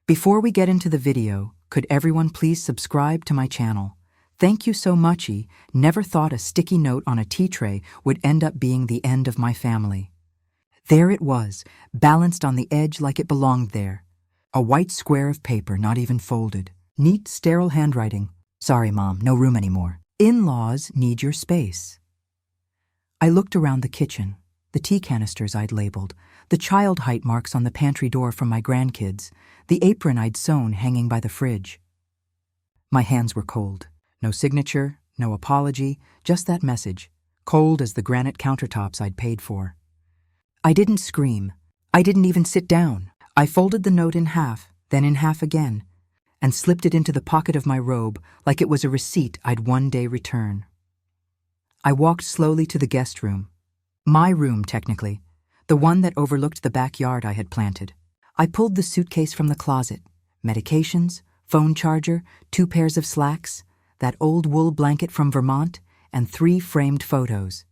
Before we get into the video, could everyone please subscribe to my channel? Thank you so much. Never thought a sticky note on a tea tray would end up being the end of my family. There it was, balanced on the edge like it belonged there. A white square of paper, not even folded. Neat, sterile handwriting. Sorry, Mom, no room anymore. In-laws need your space. I looked around the kitchen, the tea canisters I'd labeled, the child height marks on the pantry door from my grandkids, the apron I'd sewn hanging by the fridge. My hands were cold. No signature, no apology, just that message, cold as the granite countertops I'd paid for. I didn't scream. I didn't even sit down. I folded the note in half, then in half again, and slipped it into the pocket of my robe like it was a receipt I'd one day return. I walked slowly to the guest room. My room, technically, the one that overlooked the backyard I had planted. I pulled the suitcase from the closet. Medications, phone charger, 2 pairs of slacks, that old wool blanket from Vermont, and 3 framed photos.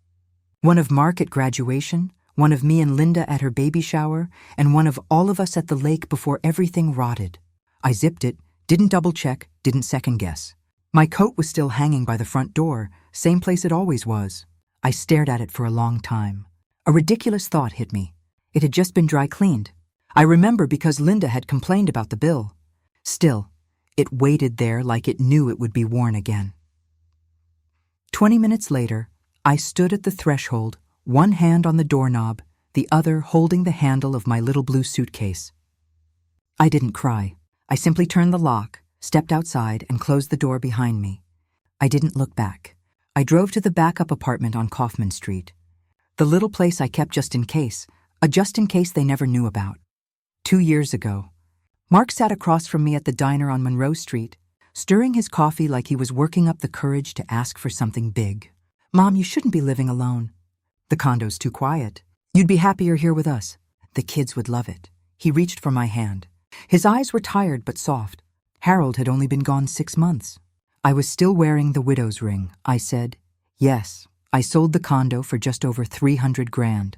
One of Mark at graduation, one of me and Linda at her baby shower, and one of all of us at the lake before everything rotted. I zipped it, didn't double-check, didn't second-guess. My coat was still hanging by the front door, same place it always was. I stared at it for a long time. A ridiculous thought hit me. It had just been dry cleaned. I remember because Linda had complained about the bill. Still, it waited there like it knew it would be worn again. 20 minutes later, I stood at the threshold, one hand on the doorknob, the other holding the handle of my little blue suitcase. I didn't cry. I simply turned the lock, stepped outside, and closed the door behind me. I didn't look back. I drove to the backup apartment on Kaufman Street. The little place I kept just in case, a just in case they never knew about. 2 years ago, Mark sat across from me at the diner on Monroe Street, stirring his coffee like he was working up the courage to ask for something big. Mom, you shouldn't be living alone. The condo's too quiet. You'd be happier here with us. The kids would love it. He reached for my hand. His eyes were tired but soft. Harold had only been gone 6 months. I was still wearing the widow's ring. I said, yes, I sold the condo for just over $300,000.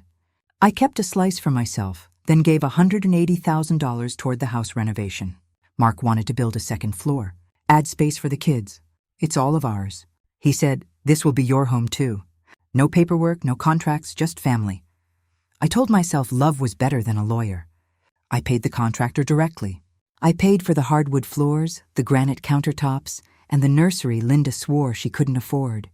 I kept a slice for myself, then gave $180,000 toward the house renovation. Mark wanted to build a second floor, add space for the kids. It's all of ours. He said, this will be your home too. No paperwork, no contracts, just family. I told myself love was better than a lawyer. I paid the contractor directly. I paid for the hardwood floors, the granite countertops, and the nursery Linda swore she couldn't afford.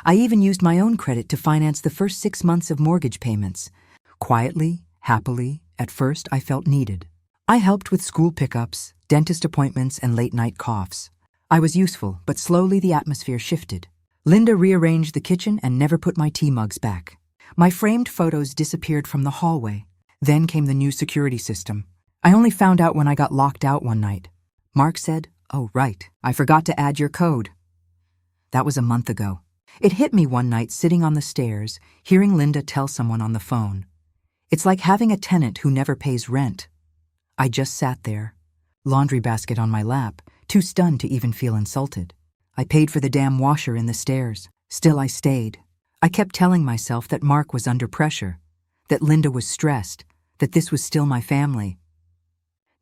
I even used my own credit to finance the first 6 months of mortgage payments. Quietly, happily, at first I felt needed. I helped with school pickups, dentist appointments, and late-night coughs. I was useful, but slowly the atmosphere shifted. Linda rearranged the kitchen and never put my tea mugs back. My framed photos disappeared from the hallway. Then came the new security system. I only found out when I got locked out one night. Mark said, oh, right, I forgot to add your code. That was a month ago. It hit me one night sitting on the stairs, hearing Linda tell someone on the phone. It's like having a tenant who never pays rent. I just sat there, laundry basket on my lap, too stunned to even feel insulted. I paid for the damn washer in the stairs. Still I stayed. I kept telling myself that Mark was under pressure, that Linda was stressed, that this was still my family.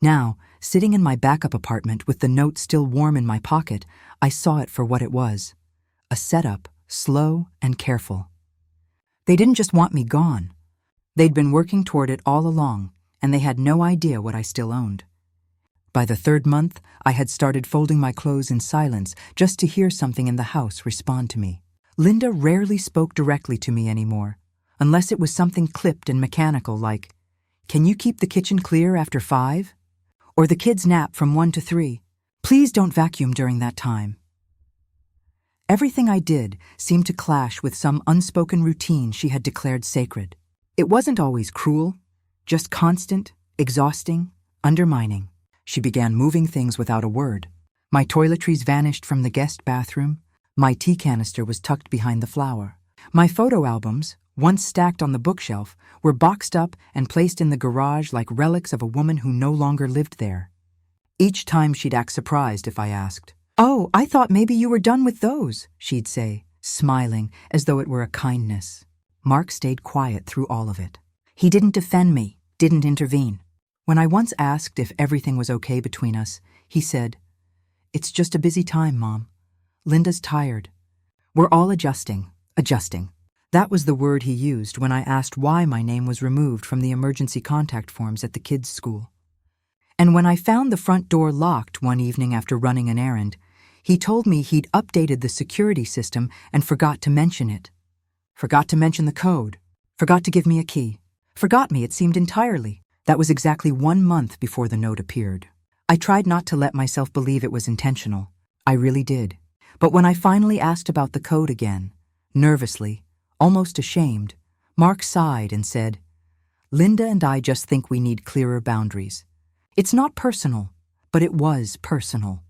Now, sitting in my backup apartment with the note still warm in my pocket, I saw it for what it was. A setup, slow and careful. They didn't just want me gone. They'd been working toward it all along, and they had no idea what I still owned. By the 3rd month, I had started folding my clothes in silence just to hear something in the house respond to me. Linda rarely spoke directly to me anymore, unless it was something clipped and mechanical like, can you keep the kitchen clear after 5? Or the kids nap from 1 to 3. Please don't vacuum during that time. Everything I did seemed to clash with some unspoken routine she had declared sacred. It wasn't always cruel, just constant, exhausting, undermining. She began moving things without a word. My toiletries vanished from the guest bathroom. My tea canister was tucked behind the flower. My photo albums, once stacked on the bookshelf, were boxed up and placed in the garage like relics of a woman who no longer lived there. Each time she'd act surprised if I asked, oh, I thought maybe you were done with those, she'd say, smiling as though it were a kindness. Mark stayed quiet through all of it. He didn't defend me, didn't intervene. When I once asked if everything was okay between us, he said, "It's just a busy time, Mom. Linda's tired. We're all adjusting. That was the word he used when I asked why my name was removed from the emergency contact forms at the kids' school. And when I found the front door locked one evening after running an errand, he told me he'd updated the security system and forgot to mention it. Forgot to mention the code. Forgot to give me a key. Forgot me, it seemed entirely. That was exactly 1 month before the note appeared. I tried not to let myself believe it was intentional. I really did. But when I finally asked about the code again, nervously, almost ashamed, Mark sighed and said, "Linda and I just think we need clearer boundaries. It's not personal, but it was personal."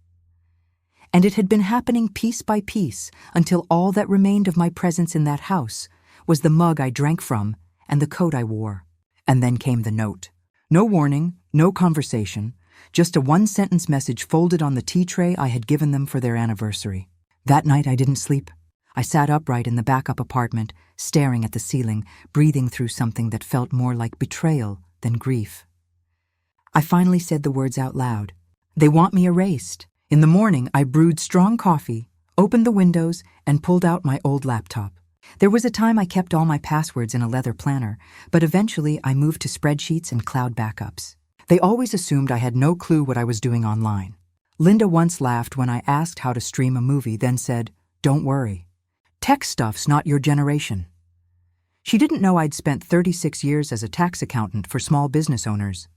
And it had been happening piece by piece until all that remained of my presence in that house was the mug I drank from and the coat I wore. And then came the note. No warning, no conversation, just a one-sentence message folded on the tea tray I had given them for their anniversary. That night I didn't sleep. I sat upright in the backup apartment, staring at the ceiling, breathing through something that felt more like betrayal than grief. I finally said the words out loud. They want me erased. In the morning, I brewed strong coffee, opened the windows, and pulled out my old laptop. There was a time I kept all my passwords in a leather planner, but eventually I moved to spreadsheets and cloud backups. They always assumed I had no clue what I was doing online. Linda once laughed when I asked how to stream a movie, then said, "Don't worry. Tech stuff's not your generation." She didn't know I'd spent 36 years as a tax accountant for small business owners.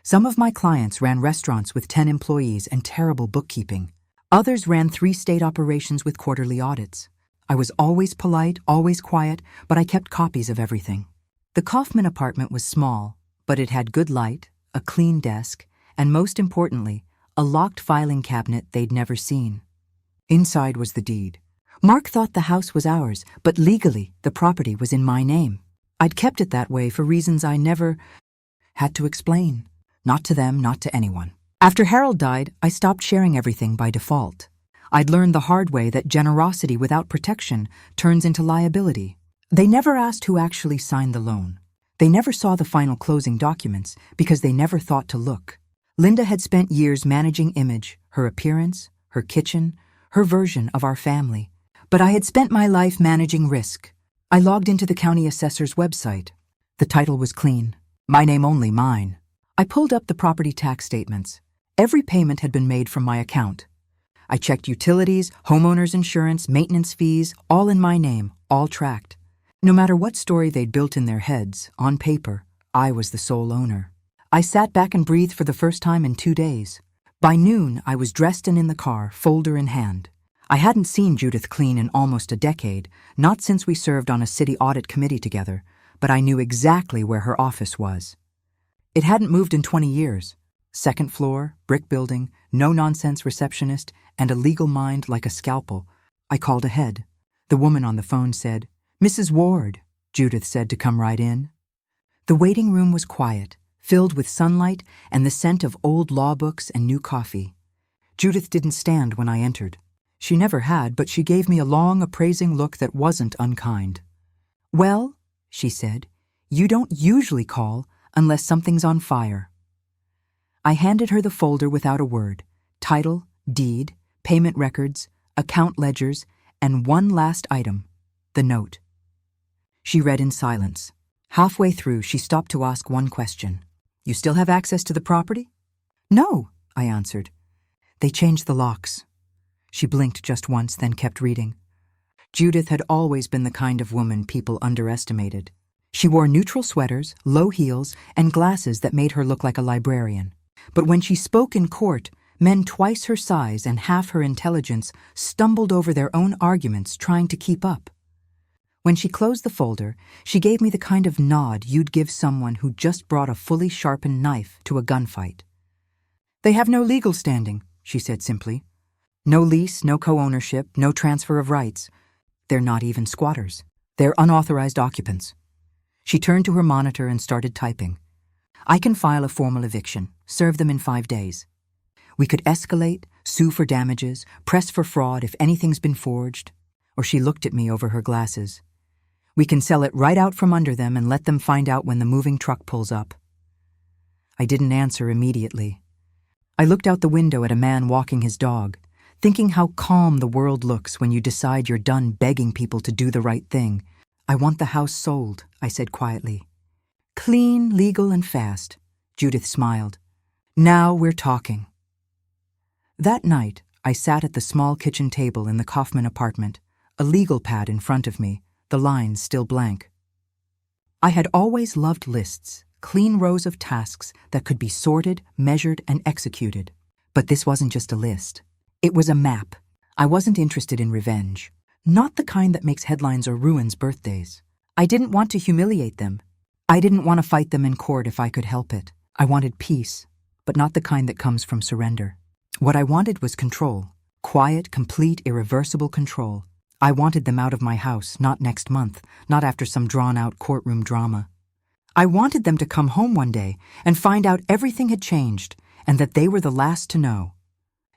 Some of my clients ran restaurants with 10 employees and terrible bookkeeping. Others ran 3-state operations with quarterly audits. I was always polite, always quiet, but I kept copies of everything. The Kaufman apartment was small, but it had good light, a clean desk, and most importantly, a locked filing cabinet they'd never seen. Inside was the deed. Mark thought the house was ours, but legally the property was in my name. I'd kept it that way for reasons I never had to explain. Not to them, not to anyone. After Harold died, I stopped sharing everything by default. I'd learned the hard way that generosity without protection turns into liability. They never asked who actually signed the loan. They never saw the final closing documents because they never thought to look. Linda had spent years managing Image, her appearance, her kitchen, her version of our family. But I had spent my life managing risk. I logged into the county assessor's website. The title was clean. My name only, mine. I pulled up the property tax statements. Every payment had been made from my account. I checked utilities, homeowners insurance, maintenance fees, all in my name, all tracked. No matter what story they'd built in their heads, on paper, I was the sole owner. I sat back and breathed for the first time in 2 days. By noon, I was dressed and in the car, folder in hand. I hadn't seen Judith Kleen in almost a decade, not since we served on a city audit committee together, but I knew exactly where her office was. It hadn't moved in 20 years. Second floor, brick building, no-nonsense receptionist, and a legal mind like a scalpel. I called ahead. The woman on the phone said, "Mrs. Ward," Judith said to come right in. The waiting room was quiet, filled with sunlight and the scent of old law books and new coffee. Judith didn't stand when I entered. She never had, but she gave me a long, appraising look that wasn't unkind. "Well," she said, "you don't usually call unless something's on fire." I handed her the folder without a word. Title, deed, payment records, account ledgers, and one last item, the note. She read in silence. Halfway through, she stopped to ask one question. "You still have access to the property?" "No," I answered. "They changed the locks." She blinked just once, then kept reading. Judith had always been the kind of woman people underestimated. She wore neutral sweaters, low heels, and glasses that made her look like a librarian. But when she spoke in court, men twice her size and half her intelligence stumbled over their own arguments trying to keep up. When she closed the folder, she gave me the kind of nod you'd give someone who just brought a fully sharpened knife to a gunfight. "They have no legal standing," she said simply. "No lease, no co-ownership, no transfer of rights. They're not even squatters. They're unauthorized occupants." She turned to her monitor and started typing. "I can file a formal eviction, serve them in 5 days. We could escalate, sue for damages, press for fraud if anything's been forged." Or she looked at me over her glasses. "We can sell it right out from under them and let them find out when the moving truck pulls up." I didn't answer immediately. I looked out the window at a man walking his dog, thinking how calm the world looks when you decide you're done begging people to do the right thing. I want the house sold, I said quietly. Clean, legal, and fast, Judith smiled. Now we're talking. That night, I sat at the small kitchen table in the Kaufman apartment, a legal pad in front of me, the lines still blank. I had always loved lists, clean rows of tasks that could be sorted, measured, and executed. But this wasn't just a list. It was a map. I wasn't interested in revenge. Not the kind that makes headlines or ruins birthdays. I didn't want to humiliate them. I didn't want to fight them in court if I could help it. I wanted peace, but not the kind that comes from surrender. What I wanted was control. Quiet, complete, irreversible control. I wanted them out of my house, not next month, not after some drawn-out courtroom drama. I wanted them to come home one day and find out everything had changed and that they were the last to know.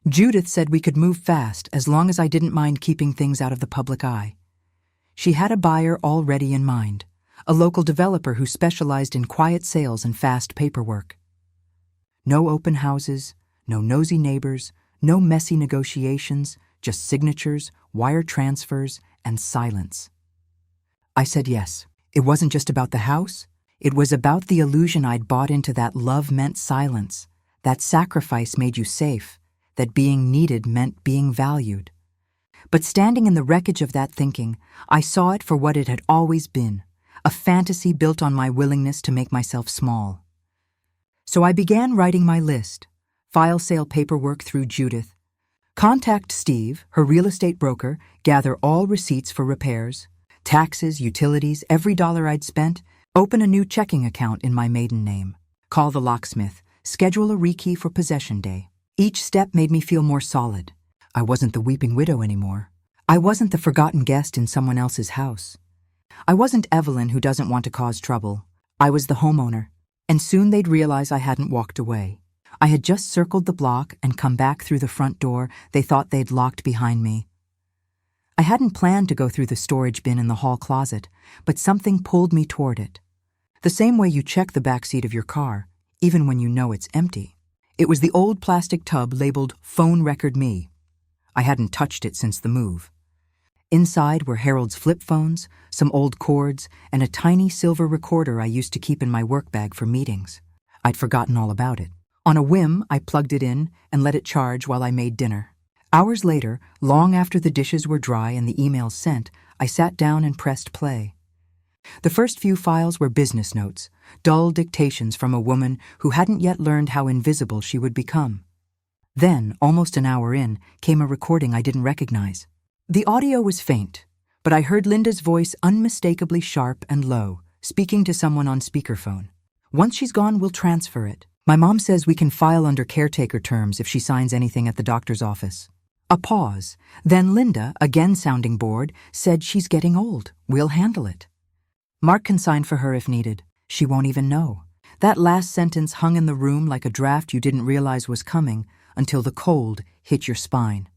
Judith said we could move fast as long as I didn't mind keeping things out of the public eye. She had a buyer already in mind, a local developer who specialized in quiet sales and fast paperwork. No open houses, no nosy neighbors, no messy negotiations, just signatures, wire transfers, and silence. I said yes. It wasn't just about the house. It was about the illusion I'd bought into that love meant silence, that sacrifice made you safe, that being needed meant being valued. But standing in the wreckage of that thinking, I saw it for what it had always been, a fantasy built on my willingness to make myself small. So I began writing my list, file sale paperwork through Judith, contact Steve, her real estate broker, gather all receipts for repairs, taxes, utilities, every dollar I'd spent, open a new checking account in my maiden name, call the locksmith, schedule a rekey for possession day. Each step made me feel more solid. I wasn't the weeping widow anymore. I wasn't the forgotten guest in someone else's house. I wasn't Evelyn who doesn't want to cause trouble. I was the homeowner, and soon they'd realize I hadn't walked away. I had just circled the block and come back through the front door they thought they'd locked behind me. I hadn't planned to go through the storage bin in the hall closet, but something pulled me toward it. The same way you check the back seat of your car, even when you know it's empty. It was the old plastic tub labeled Phone Record Me. I hadn't touched it since the move. Inside were Harold's flip phones, some old cords, and a tiny silver recorder I used to keep in my work bag for meetings. I'd forgotten all about it. On a whim, I plugged it in and let it charge while I made dinner. Hours later, long after the dishes were dry and the emails sent, I sat down and pressed play. The first few files were business notes, dull dictations from a woman who hadn't yet learned how invisible she would become. Then, almost an hour in, came a recording I didn't recognize. The audio was faint, but I heard Linda's voice unmistakably sharp and low, speaking to someone on speakerphone. Once she's gone, we'll transfer it. My mom says we can file under caretaker terms if she signs anything at the doctor's office. A pause. Then Linda, again sounding bored, said she's getting old. We'll handle it. Mark can sign for her if needed. She won't even know. That last sentence hung in the room like a draft you didn't realize was coming until the cold hit your spine.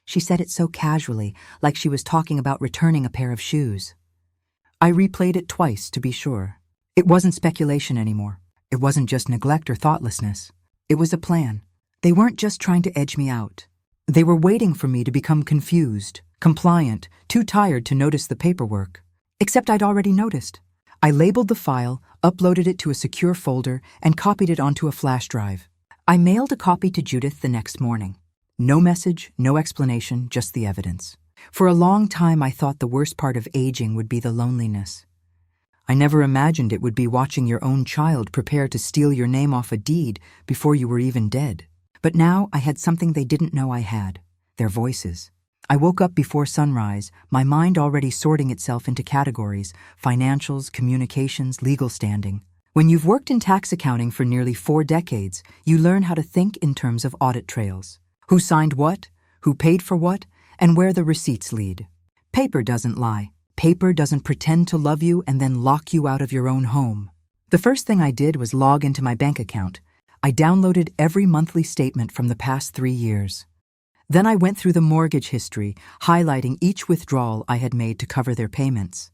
She said it so casually, like she was talking about returning a pair of shoes. I replayed it twice to be sure. It wasn't speculation anymore. It wasn't just neglect or thoughtlessness. It was a plan. They weren't just trying to edge me out. They were waiting for me to become confused, compliant, too tired to notice the paperwork. Except I'd already noticed. I labeled the file, uploaded it to a secure folder, and copied it onto a flash drive. I mailed a copy to Judith the next morning. No message, no explanation, just the evidence. For a long time, I thought the worst part of aging would be the loneliness. I never imagined it would be watching your own child prepare to steal your name off a deed before you were even dead. But now I had something they didn't know I had, their voices. I woke up before sunrise, my mind already sorting itself into categories: financials, communications, legal standing. When you've worked in tax accounting for nearly 4 decades, you learn how to think in terms of audit trails. Who signed what, who paid for what, and where the receipts lead. Paper doesn't lie. Paper doesn't pretend to love you and then lock you out of your own home. The first thing I did was log into my bank account. I downloaded every monthly statement from the past 3 years. Then I went through the mortgage history, highlighting each withdrawal I had made to cover their payments.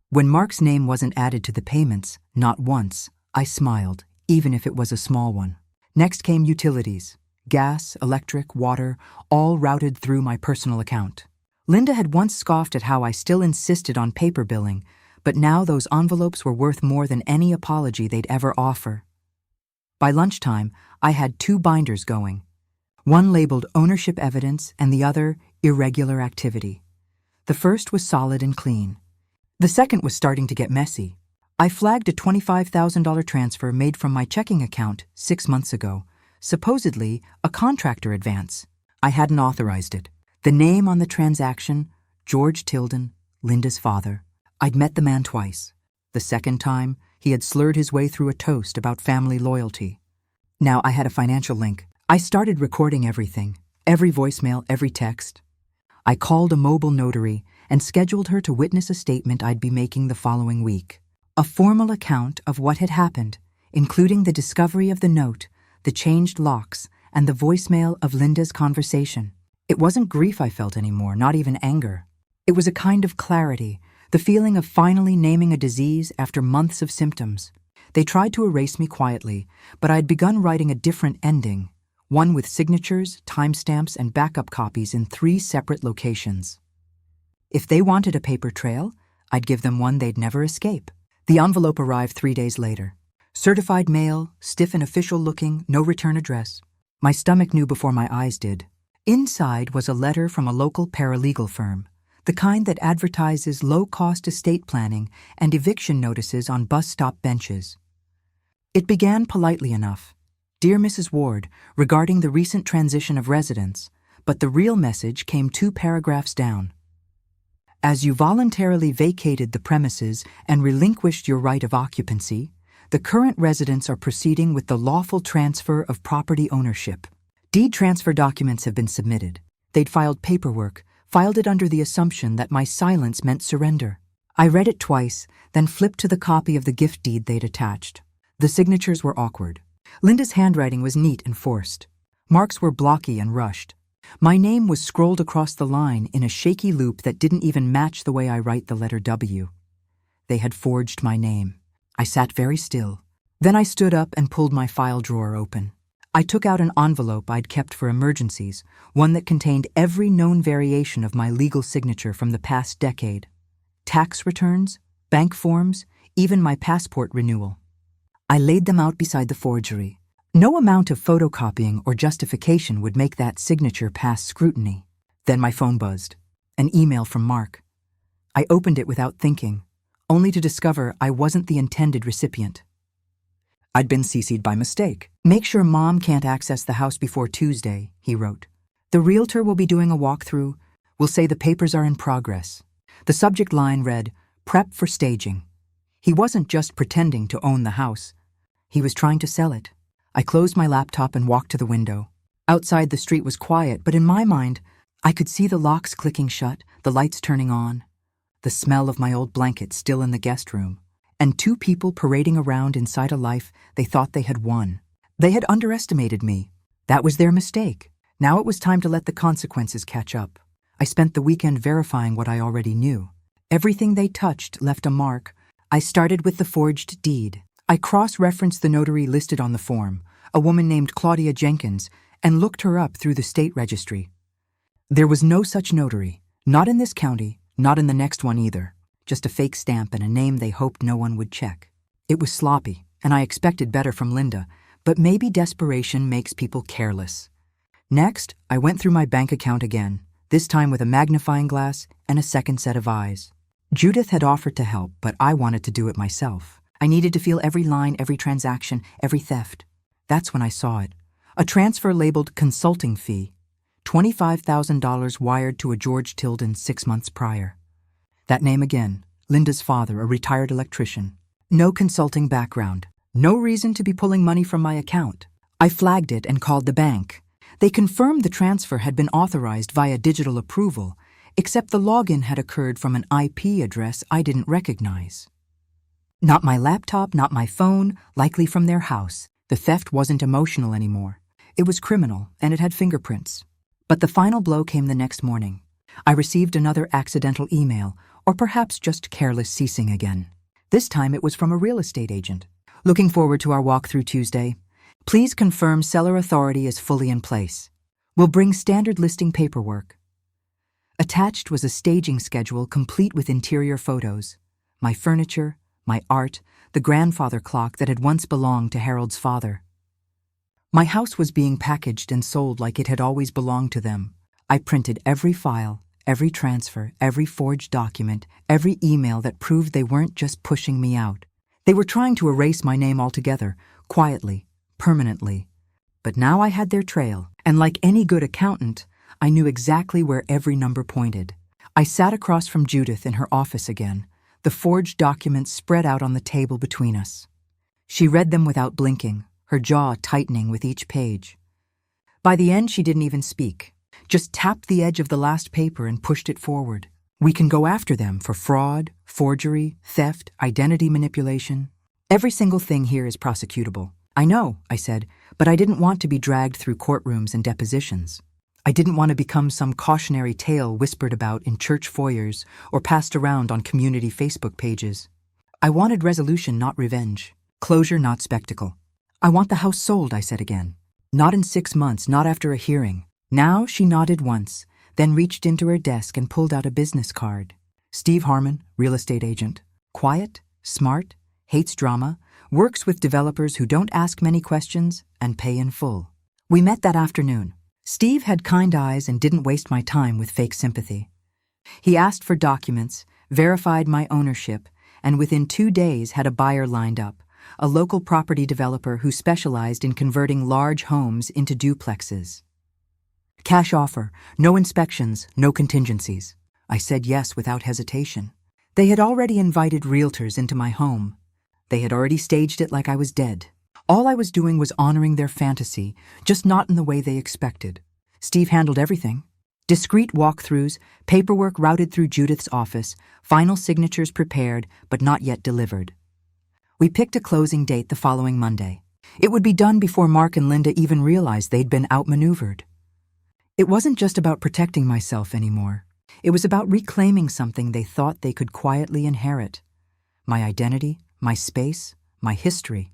When Mark's name wasn't added to the payments, not once, I smiled, even if it was a small one. Next came utilities. Gas, electric, water, all routed through my personal account. Linda had once scoffed at how I still insisted on paper billing, but now those envelopes were worth more than any apology they'd ever offer. By lunchtime, I had 2 binders going. One labeled ownership evidence and the other irregular activity. The first was solid and clean. The second was starting to get messy. I flagged a $25,000 transfer made from my checking account 6 months ago, supposedly a contractor advance. I hadn't authorized it. The name on the transaction, George Tilden, Linda's father. I'd met the man twice. The second time, he had slurred his way through a toast about family loyalty. Now I had a financial link. I started recording everything, every voicemail, every text. I called a mobile notary and scheduled her to witness a statement I'd be making the following week. A formal account of what had happened, including the discovery of the note, the changed locks, and the voicemail of Linda's conversation. It wasn't grief I felt anymore, not even anger. It was a kind of clarity, the feeling of finally naming a disease after months of symptoms. They tried to erase me quietly, but I'd begun writing a different ending, one with signatures, timestamps, and backup copies in 3 separate locations. If they wanted a paper trail, I'd give them one they'd never escape. The envelope arrived 3 days later. Certified mail, stiff and official-looking, no return address. My stomach knew before my eyes did. Inside was a letter from a local paralegal firm, the kind that advertises low-cost estate planning and eviction notices on bus stop benches. It began politely enough. Dear Mrs. Ward, regarding the recent transition of residence, but the real message came 2 paragraphs down. As you voluntarily vacated the premises and relinquished your right of occupancy, the current residents are proceeding with the lawful transfer of property ownership. Deed transfer documents have been submitted. They'd filed paperwork, filed it under the assumption that my silence meant surrender. I read it twice, then flipped to the copy of the gift deed they'd attached. The signatures were awkward. Linda's handwriting was neat and forced. Marks were blocky and rushed. My name was scrolled across the line in a shaky loop that didn't even match the way I write the letter W. They had forged my name. I sat very still. Then I stood up and pulled my file drawer open. I took out an envelope I'd kept for emergencies, one that contained every known variation of my legal signature from the past decade. Tax returns, bank forms, even my passport renewal. I laid them out beside the forgery. No amount of photocopying or justification would make that signature pass scrutiny. Then my phone buzzed. An email from Mark. I opened it without thinking, only to discover I wasn't the intended recipient. I'd been CC'd by mistake. Make sure Mom can't access the house before Tuesday, he wrote. The realtor will be doing a walkthrough. We'll say the papers are in progress. The subject line read, Prep for staging. He wasn't just pretending to own the house. He was trying to sell it. I closed my laptop and walked to the window. Outside the street was quiet, but in my mind, I could see the locks clicking shut, the lights turning on, the smell of my old blanket still in the guest room, and 2 people parading around inside a life they thought they had won. They had underestimated me. That was their mistake. Now it was time to let the consequences catch up. I spent the weekend verifying what I already knew. Everything they touched left a mark. I started with the forged deed. I cross-referenced the notary listed on the form, a woman named Claudia Jenkins, and looked her up through the state registry. There was no such notary, not in this county, not in the next one either. Just a fake stamp and a name they hoped no one would check. It was sloppy, and I expected better from Linda, but maybe desperation makes people careless. Next, I went through my bank account again, this time with a magnifying glass and a second set of eyes. Judith had offered to help, but I wanted to do it myself. I needed to feel every line, every transaction, every theft. That's when I saw it. A transfer labeled consulting fee. $25,000 wired to a George Tilden 6 months prior. That name again, Linda's father, a retired electrician. No consulting background. No reason to be pulling money from my account. I flagged it and called the bank. They confirmed the transfer had been authorized via digital approval, except the login had occurred from an IP address I didn't recognize. Not my laptop, not my phone, likely from their house. The theft wasn't emotional anymore. It was criminal, and it had fingerprints. But the final blow came the next morning. I received another accidental email, or perhaps just careless ceasing again. This time it was from a real estate agent. Looking forward to our walkthrough Tuesday. Please confirm seller authority is fully in place. We'll bring standard listing paperwork. Attached was a staging schedule complete with interior photos, my furniture, my art, the grandfather clock that had once belonged to Harold's father. My house was being packaged and sold like it had always belonged to them. I printed every file, every transfer, every forged document, every email that proved they weren't just pushing me out. They were trying to erase my name altogether, quietly, permanently. But now I had their trail, and like any good accountant, I knew exactly where every number pointed. I sat across from Judith in her office again, the forged documents spread out on the table between us. She read them without blinking, her jaw tightening with each page. By the end, she didn't even speak, just tapped the edge of the last paper and pushed it forward. We can go after them for fraud, forgery, theft, identity manipulation. Every single thing here is prosecutable. I know, I said, but I didn't want to be dragged through courtrooms and depositions. I didn't want to become some cautionary tale whispered about in church foyers or passed around on community Facebook pages. I wanted resolution, not revenge. Closure, not spectacle. I want the house sold, I said again. Not in 6 months, not after a hearing. Now she nodded once, then reached into her desk and pulled out a business card. Steve Harmon, real estate agent. Quiet, smart, hates drama, works with developers who don't ask many questions and pay in full. We met that afternoon. Steve had kind eyes and didn't waste my time with fake sympathy. He asked for documents, verified my ownership, and within 2 days had a buyer lined up, a local property developer who specialized in converting large homes into duplexes. Cash offer, no inspections, no contingencies. I said yes without hesitation. They had already invited realtors into my home. They had already staged it like I was dead. All I was doing was honoring their fantasy, just not in the way they expected. Steve handled everything. Discreet walkthroughs, paperwork routed through Judith's office, final signatures prepared but not yet delivered. We picked a closing date the following Monday. It would be done before Mark and Linda even realized they'd been outmaneuvered. It wasn't just about protecting myself anymore. It was about reclaiming something they thought they could quietly inherit. My identity, my space, my history.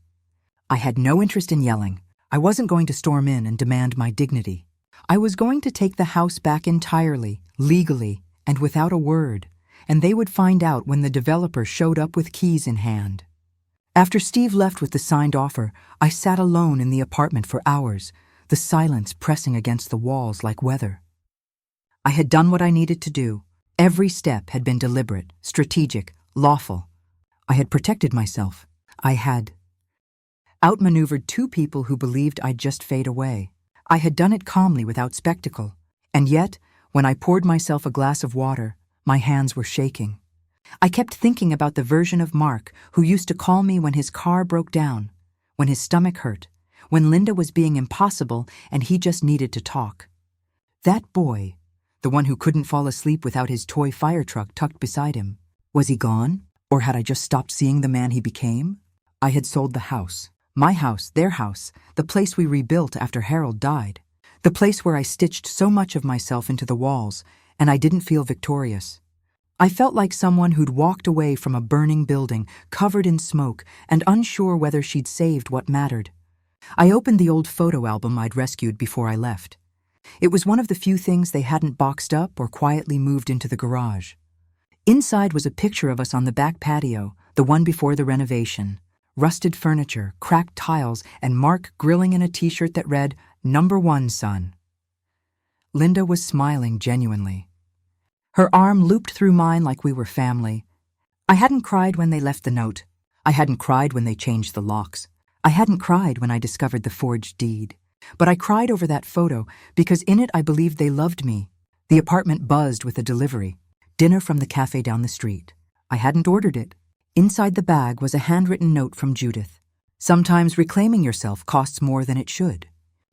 I had no interest in yelling. I wasn't going to storm in and demand my dignity. I was going to take the house back entirely, legally, and without a word, and they would find out when the developer showed up with keys in hand. After Steve left with the signed offer, I sat alone in the apartment for hours, the silence pressing against the walls like weather. I had done what I needed to do. Every step had been deliberate, strategic, lawful. I had protected myself. I had outmaneuvered 2 people who believed I'd just fade away. I had done it calmly without spectacle. And yet, when I poured myself a glass of water, my hands were shaking. I kept thinking about the version of Mark who used to call me when his car broke down, when his stomach hurt, when Linda was being impossible and he just needed to talk. That boy, the one who couldn't fall asleep without his toy fire truck tucked beside him, was he gone? Or had I just stopped seeing the man he became? I had sold the house. My house, their house, the place we rebuilt after Harold died. The place where I stitched so much of myself into the walls, and I didn't feel victorious. I felt like someone who'd walked away from a burning building, covered in smoke, and unsure whether she'd saved what mattered. I opened the old photo album I'd rescued before I left. It was one of the few things they hadn't boxed up or quietly moved into the garage. Inside was a picture of us on the back patio, the one before the renovation. Rusted furniture, cracked tiles, and Mark grilling in a t-shirt that read, "Number 1, son." Linda was smiling genuinely. Her arm looped through mine like we were family. I hadn't cried when they left the note. I hadn't cried when they changed the locks. I hadn't cried when I discovered the forged deed. But I cried over that photo because in it I believed they loved me. The apartment buzzed with a delivery. Dinner from the cafe down the street. I hadn't ordered it. Inside the bag was a handwritten note from Judith. Sometimes reclaiming yourself costs more than it should.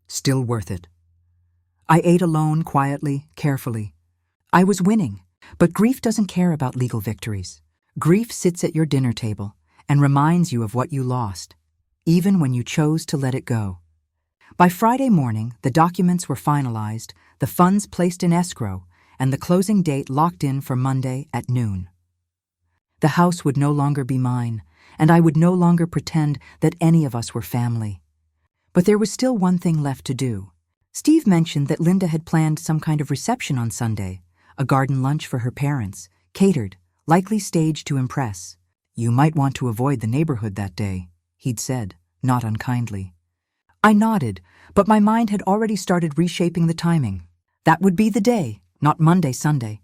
Still worth it. I ate alone, quietly, carefully. I was winning, but grief doesn't care about legal victories. Grief sits at your dinner table and reminds you of what you lost, even when you chose to let it go. By Friday morning, the documents were finalized, the funds placed in escrow, and the closing date locked in for Monday at noon. The house would no longer be mine, and I would no longer pretend that any of us were family. But there was still one thing left to do. Steve mentioned that Linda had planned some kind of reception on Sunday, a garden lunch for her parents, catered, likely staged to impress. "You might want to avoid the neighborhood that day," he'd said, not unkindly. I nodded, but my mind had already started reshaping the timing. That would be the day, not Monday, Sunday.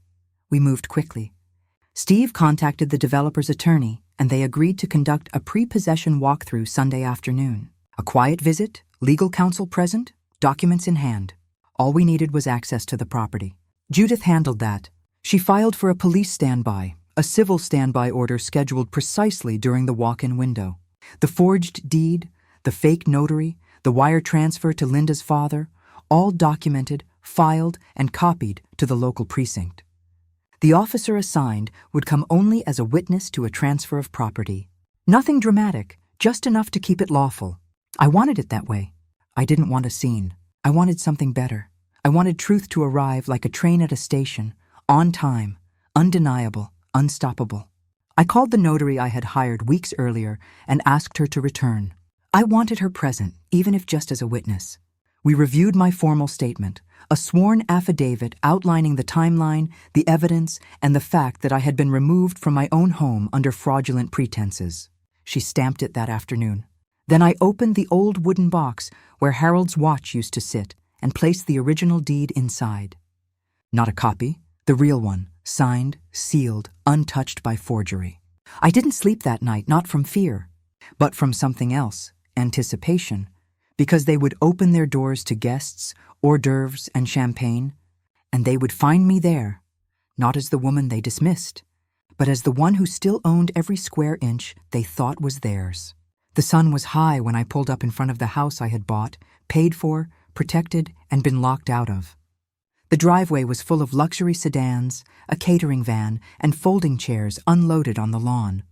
We moved quickly. Steve contacted the developer's attorney, and they agreed to conduct a pre-possession walkthrough Sunday afternoon. A quiet visit, legal counsel present, documents in hand. All we needed was access to the property. Judith handled that. She filed for a police standby, a civil standby order scheduled precisely during the walk-in window. The forged deed, the fake notary, the wire transfer to Linda's father, all documented, filed, and copied to the local precinct. The officer assigned would come only as a witness to a transfer of property. Nothing dramatic, just enough to keep it lawful. I wanted it that way. I didn't want a scene. I wanted something better. I wanted truth to arrive like a train at a station, on time, undeniable, unstoppable. I called the notary I had hired weeks earlier and asked her to return. I wanted her present, even if just as a witness. We reviewed my formal statement, a sworn affidavit outlining the timeline, the evidence, and the fact that I had been removed from my own home under fraudulent pretenses. She stamped it that afternoon. Then I opened the old wooden box where Harold's watch used to sit and placed the original deed inside. Not a copy, the real one, signed, sealed, untouched by forgery. I didn't sleep that night, not from fear, but from something else, anticipation, because they would open their doors to guests, hors d'oeuvres, and champagne, and they would find me there, not as the woman they dismissed, but as the one who still owned every square inch they thought was theirs. The sun was high when I pulled up in front of the house I had bought, paid for, protected, and been locked out of. The driveway was full of luxury sedans, a catering van, and folding chairs unloaded on the lawn.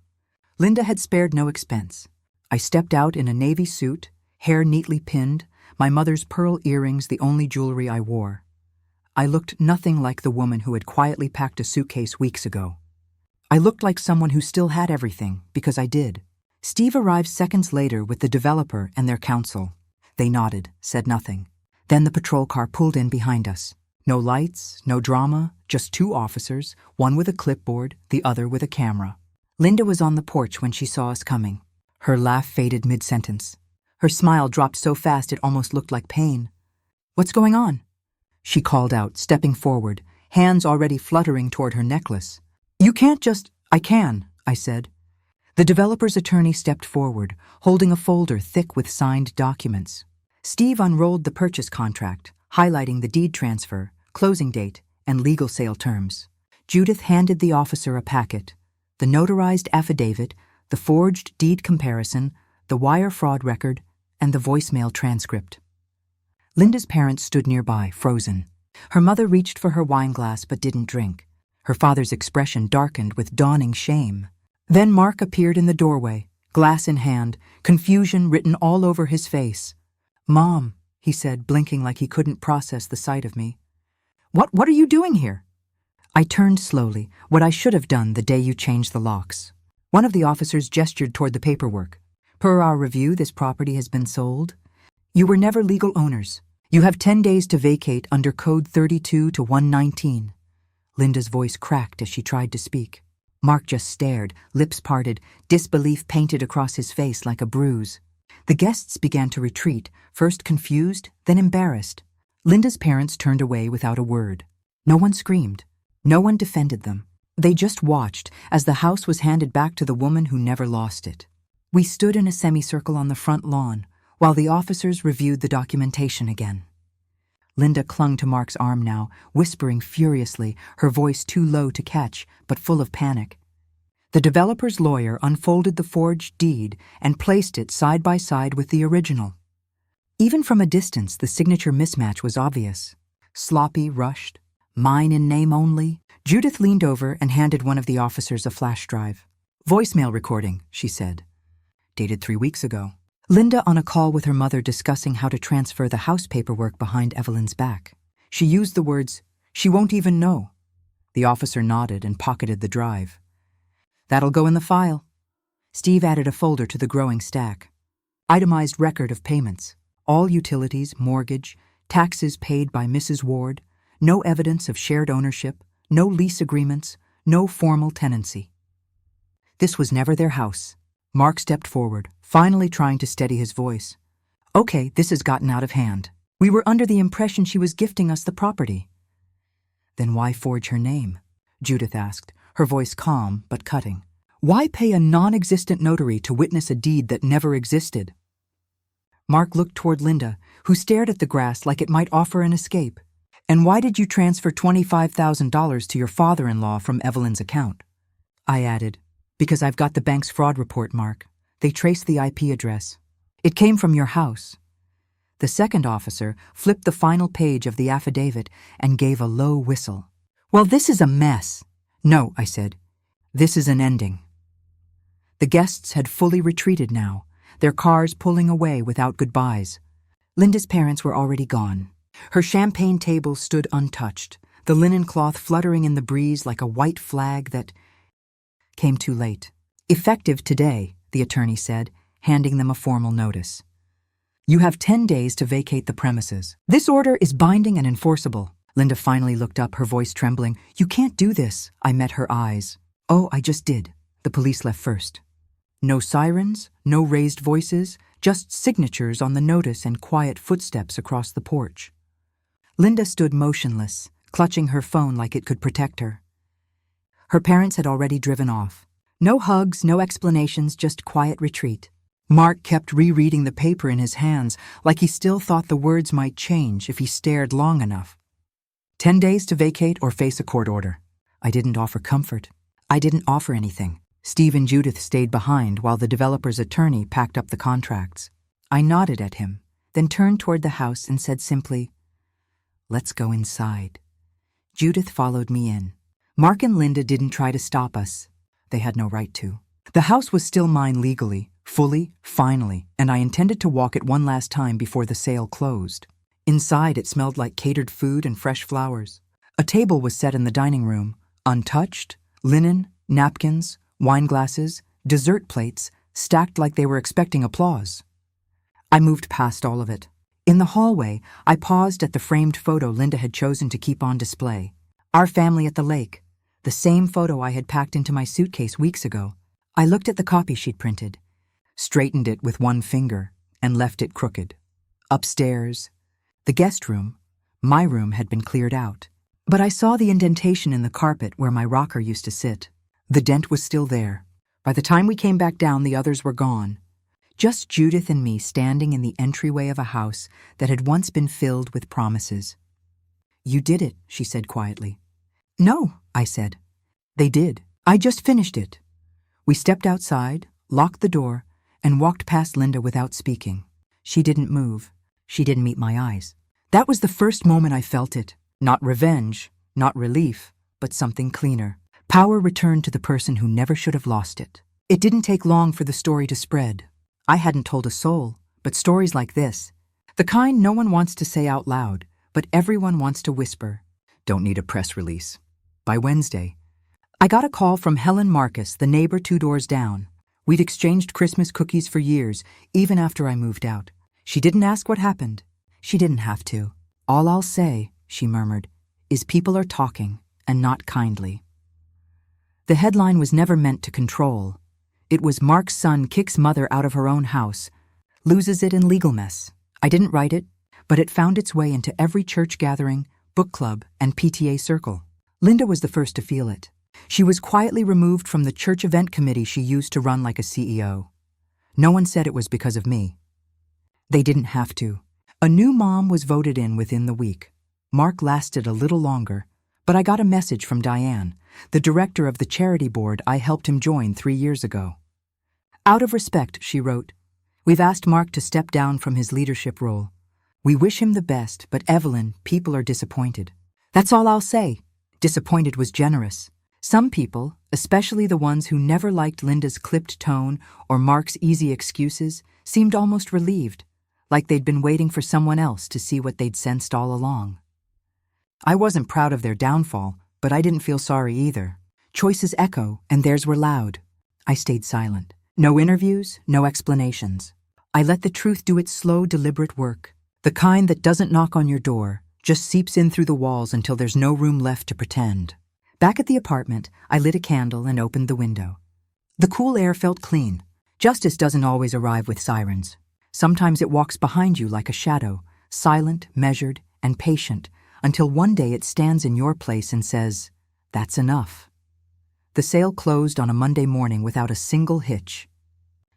Linda had spared no expense. I stepped out in a navy suit, hair neatly pinned, my mother's pearl earrings the only jewelry I wore. I looked nothing like the woman who had quietly packed a suitcase weeks ago. I looked like someone who still had everything, because I did. Steve arrived seconds later with the developer and their counsel. They nodded, said nothing. Then the patrol car pulled in behind us. No lights, no drama, just two officers, one with a clipboard, the other with a camera. Linda was on the porch when she saw us coming. Her laugh faded mid-sentence. Her smile dropped so fast it almost looked like pain. "What's going on?" she called out, stepping forward, hands already fluttering toward her necklace. "You can't just—" "I can," I said. The developer's attorney stepped forward, holding a folder thick with signed documents. Steve unrolled the purchase contract, highlighting the deed transfer, closing date, and legal sale terms. Judith handed the officer a packet, the notarized affidavit, the forged deed comparison, the wire fraud record, and the voicemail transcript. Linda's parents stood nearby, frozen. Her mother reached for her wineglass but didn't drink. Her father's expression darkened with dawning shame. Then Mark appeared in the doorway, glass in hand, confusion written all over his face. "Mom," he said, blinking like he couldn't process the sight of me. What are you doing here?" I turned slowly, what I should have done the day you changed the locks. One of the officers gestured toward the paperwork. "Per our review, this property has been sold. You were never legal owners. You have 10 days to vacate under Code 32 to 119. Linda's voice cracked as she tried to speak. Mark just stared, lips parted, disbelief painted across his face like a bruise. The guests began to retreat, first confused, then embarrassed. Linda's parents turned away without a word. No one screamed. No one defended them. They just watched as the house was handed back to the woman who never lost it. We stood in a semicircle on the front lawn, while the officers reviewed the documentation again. Linda clung to Mark's arm now, whispering furiously, her voice too low to catch, but full of panic. The developer's lawyer unfolded the forged deed and placed it side by side with the original. Even from a distance, the signature mismatch was obvious. Sloppy, rushed. Mine in name only. Judith leaned over and handed one of the officers a flash drive. "Voicemail recording," she said. Dated 3 weeks ago. Linda on a call with her mother discussing how to transfer the house paperwork behind Evelyn's back. She used the words, "She won't even know." The officer nodded and pocketed the drive. "That'll go in the file." Steve added a folder to the growing stack. Itemized record of payments. All utilities, mortgage, taxes paid by Mrs. Ward, no evidence of shared ownership, no lease agreements, no formal tenancy. This was never their house. Mark stepped forward, finally trying to steady his voice. Okay, this has gotten out of hand. We were under the impression she was gifting us the property. Then why forge her name? Judith asked, her voice calm but cutting. Why pay a non-existent notary to witness a deed that never existed? Mark looked toward Linda, who stared at the grass like it might offer an escape. And why did you transfer $25,000 to your father-in-law from Evelyn's account? I added, because I've got the bank's fraud report, Mark. They traced the IP address. It came from your house. The second officer flipped the final page of the affidavit and gave a low whistle. Well, this is a mess. No, I said. This is an ending. The guests had fully retreated now, their cars pulling away without goodbyes. Linda's parents were already gone. Her champagne table stood untouched, the linen cloth fluttering in the breeze like a white flag that came too late. Effective today, the attorney said, handing them a formal notice. You have 10 days to vacate the premises. This order is binding and enforceable. Linda finally looked up, her voice trembling. You can't do this. I met her eyes. Oh, I just did. The police left first. No sirens, no raised voices, just signatures on the notice and quiet footsteps across the porch. Linda stood motionless, clutching her phone like it could protect her. Her parents had already driven off. No hugs, no explanations, just quiet retreat. Mark kept rereading the paper in his hands, like he still thought the words might change if he stared long enough. 10 days to vacate or face a court order. I didn't offer comfort. I didn't offer anything. Steve and Judith stayed behind while the developer's attorney packed up the contracts. I nodded at him, then turned toward the house and said simply, Let's go inside. Judith followed me in. Mark and Linda didn't try to stop us. They had no right to. The house was still mine legally, fully, finally, and I intended to walk it one last time before the sale closed. Inside, it smelled like catered food and fresh flowers. A table was set in the dining room, untouched, linen, napkins, wine glasses, dessert plates, stacked like they were expecting applause. I moved past all of it. In the hallway, I paused at the framed photo Linda had chosen to keep on display. Our family at the lake, the same photo I had packed into my suitcase weeks ago. I looked at the copy she'd printed, straightened it with one finger, and left it crooked. Upstairs, the guest room, my room had been cleared out. But I saw the indentation in the carpet where my rocker used to sit. The dent was still there. By the time we came back down, the others were gone. Just Judith and me standing in the entryway of a house that had once been filled with promises. You did it, she said quietly. No, I said. They did. I just finished it. We stepped outside, locked the door, and walked past Linda without speaking. She didn't move. She didn't meet my eyes. That was the first moment I felt it. Not revenge, not relief, but something cleaner. Power returned to the person who never should have lost it. It didn't take long for the story to spread. I hadn't told a soul, but stories like this, the kind no one wants to say out loud, but everyone wants to whisper, don't need a press release. By Wednesday, I got a call from Helen Marcus, the neighbor 2 doors down. We'd exchanged Christmas cookies for years, even after I moved out. She didn't ask what happened. She didn't have to. All I'll say, she murmured, is people are talking, and not kindly. The headline was never meant to control. It was Mark's son kicks mother out of her own house, loses it in legal mess. I didn't write it, but it found its way into every church gathering, book club, and PTA circle. Linda was the first to feel it. She was quietly removed from the church event committee she used to run like a CEO. No one said it was because of me. They didn't have to. A new mom was voted in within the week. Mark lasted a little longer, but I got a message from Diane, the director of the charity board I helped him join 3 years ago. Out of respect, she wrote, we've asked Mark to step down from his leadership role. We wish him the best, but Evelyn, people are disappointed. That's all I'll say. Disappointed was generous. Some people, especially the ones who never liked Linda's clipped tone or Mark's easy excuses, seemed almost relieved, like they'd been waiting for someone else to see what they'd sensed all along. I wasn't proud of their downfall, but I didn't feel sorry either. Choices echo, and theirs were loud. I stayed silent. No interviews, no explanations. I let the truth do its slow, deliberate work, the kind that doesn't knock on your door, just seeps in through the walls until there's no room left to pretend. Back at the apartment, I lit a candle and opened the window. The cool air felt clean. Justice doesn't always arrive with sirens. Sometimes it walks behind you like a shadow, silent, measured, and patient, until one day it stands in your place and says, "That's enough." The sale closed on a Monday morning without a single hitch.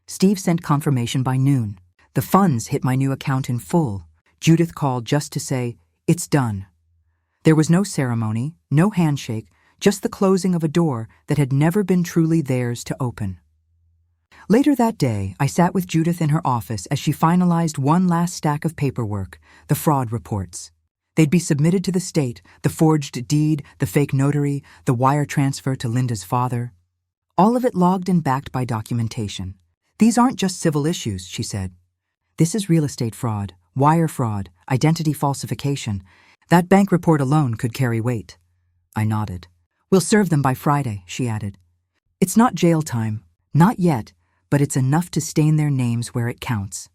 Steve sent confirmation by noon. The funds hit my new account in full. Judith called just to say, "It's done." There was no ceremony, no handshake, just the closing of a door that had never been truly theirs to open. Later that day, I sat with Judith in her office as she finalized one last stack of paperwork, the fraud reports. They'd be submitted to the state, the forged deed, the fake notary, the wire transfer to Linda's father. All of it logged and backed by documentation. "These aren't just civil issues," she said. "This is real estate fraud, wire fraud, identity falsification. That bank report alone could carry weight." I nodded. "We'll serve them by Friday," she added. "It's not jail time. Not yet, but it's enough to stain their names where it counts."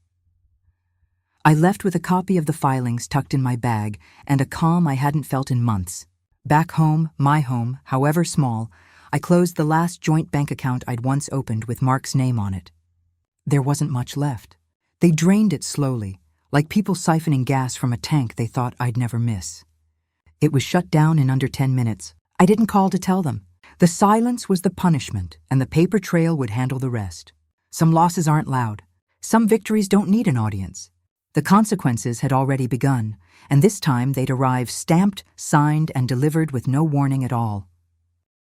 I left with a copy of the filings tucked in my bag and a calm I hadn't felt in months. Back home, my home, however small, I closed the last joint bank account I'd once opened with Mark's name on it. There wasn't much left. They drained it slowly, like people siphoning gas from a tank they thought I'd never miss. It was shut down in under 10 minutes. I didn't call to tell them. The silence was the punishment, and the paper trail would handle the rest. Some losses aren't loud. Some victories don't need an audience. The consequences had already begun, and this time they'd arrive stamped, signed, and delivered with no warning at all.